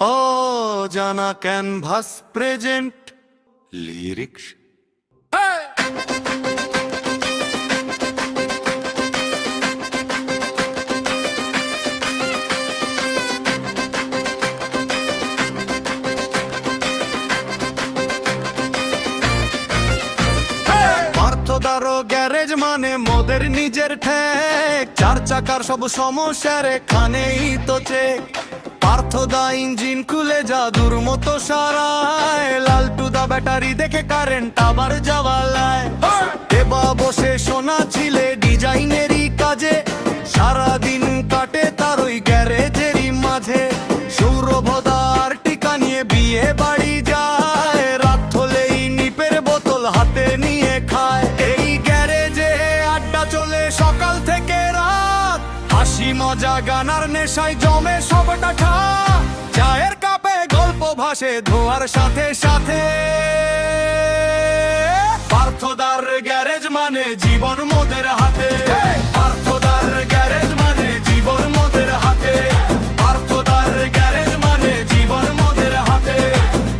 জানা canvas present lyrics. পার্থদারো garage মানে মোদের নিজের ঠেক, চার চাকার সব সমস্যার এখানেই তো চেক। পার্থদা ইঞ্জিন খুলে জাদুর মতো সারায়, লালটুদা ব্যাটারি দেখে কারেন্ট আবার যাওয়ালায়। এবা বসে শোনা ছিলে ডিজাইনেরই কাজে, সারাদিন কাটে তার ওই গ্যারেজেরই মাঝে। সৌরভদার টিকা নিয়ে বিয়ে বাড়ি যায়, রাত হলেই নিপের বোতল হাতে নিয়ে খায়। এই গ্যারেজে আড্ডা চলে সকাল থেকে রাত, হাসি মজা গানার নেশায় জমে সবটা ঠা। চায়ের কাপে গল্প ভাসে ধোয়ার সাথে সাথে। পার্থদার গ্যারেজ মানে জীবন মোদের হাতে, পার্থদার গ্যারেজ মানে জীবন মোদের হাতে, পার্থদার গ্যারেজ মানে জীবন মোদের হাতে,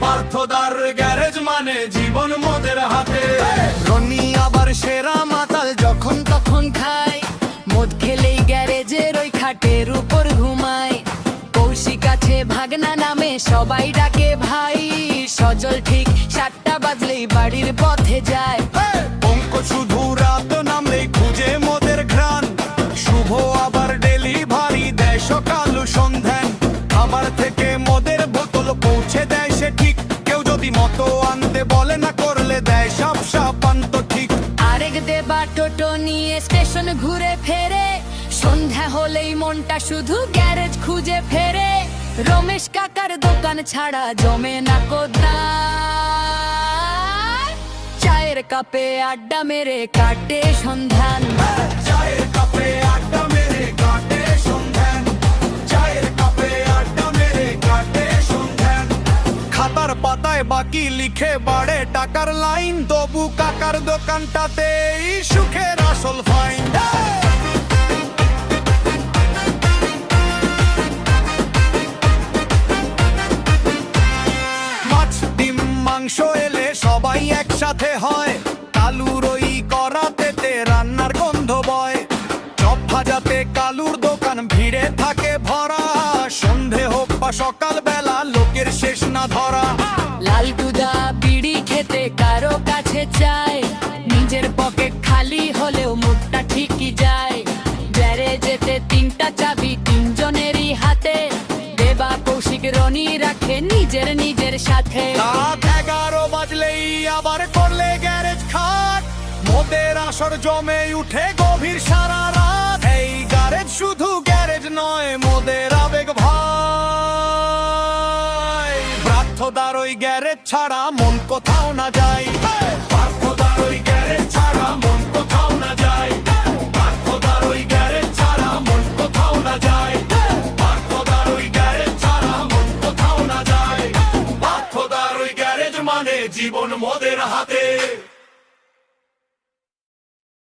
পার্থদার গ্যারেজ মানে জীবন মোদের হাতে। রনি আবার সেরা মাতাল যখন তখন খায়, মদ খেলেই গ্যারেজের ওই খাটের উপর ঘুমায়। কৌশিক আছে ভাগনা নামে সবাই ডাকে ভাই, সজল ঠিক 7টা বাজলেই বাড়ির পথে যায়। অঙ্ক শুধু রাত নামলেই খুঁজে মোদের ঘ্রাণ, শুভ আবার ডেলিভারি দেয় সকাল সন্ধ্যান। আমার থেকে মোদের বোতল পৌঁছে দেয় সে ঠিক, কেউ যদি মতো আনতে বলে না করলে দেয় সব সাপান্ত ঠিক। আরেক দেবা টোটো নিয়ে স্টেশন ঘুরে ফেরে, সন্ধ্যা হলেই মনটা শুধু গ্যারেজ খুঁজে ফেরে। রমেশ কাকার দোকান ছাড়া জমে না কোথায়, চায়ের কাপে আড্ডা মেরে কাটে সন্ধান। চায়ের কাপে আড্ডা মেরে কাটে সন্ধ্যান, চায়ের কাপে আড্ডা মেরে কাটে সন্ধ্যান। খাতার পাতায় বাকি লিখে বাড়ে টাকার লাইন, তবু কাকার দোকানটাতেই সুখের আসল ফাইন। মাছ ডিম মাংস এলে সবাই একসাথে হয়, কালুর ওই করাতেতে রান্নার গন্ধ বয়। চপ ভাজাতে কালুর দোকান ভিড়ে থাকে ভরা, সন্ধে হোক বা সকাল বেলা লোকের শেষ না ধরা। লালটুদা বিড়ি খেতে কারো কাছে চায়, নিজের পকেট খালি হলেও মুখটা ঠিকই যায়। গ্যারেজেতে 3টা চাবি 3জনেরই হাতে, দেবা কৌশিক রনি রাখে নিজের নিজের সাথে। রাত 11 বাজলেই আবার করলে গ্যারেজ খাট, মোদের আসর জমে উঠে গভীর সারা রাত। এই গ্যারেজ শুধু গ্যারেজ নয় মোদের আবেগ ভাই, পার্থদার ওই গ্যারেজ ছাড়া মন কোথাও না যায়, পার্থদার ওই গ্যারেজ ছাড়া মন কোথাও না যায়, পার্থদার ওই গ্যারেজ ছাড়া মন কোথাও না যায়, পার্থদার ওই গ্যারেজ ছাড়া মন কোথাও না যায়, পার্থদার ওই গ্যারেজ মানে জীবন মোদের হাতে।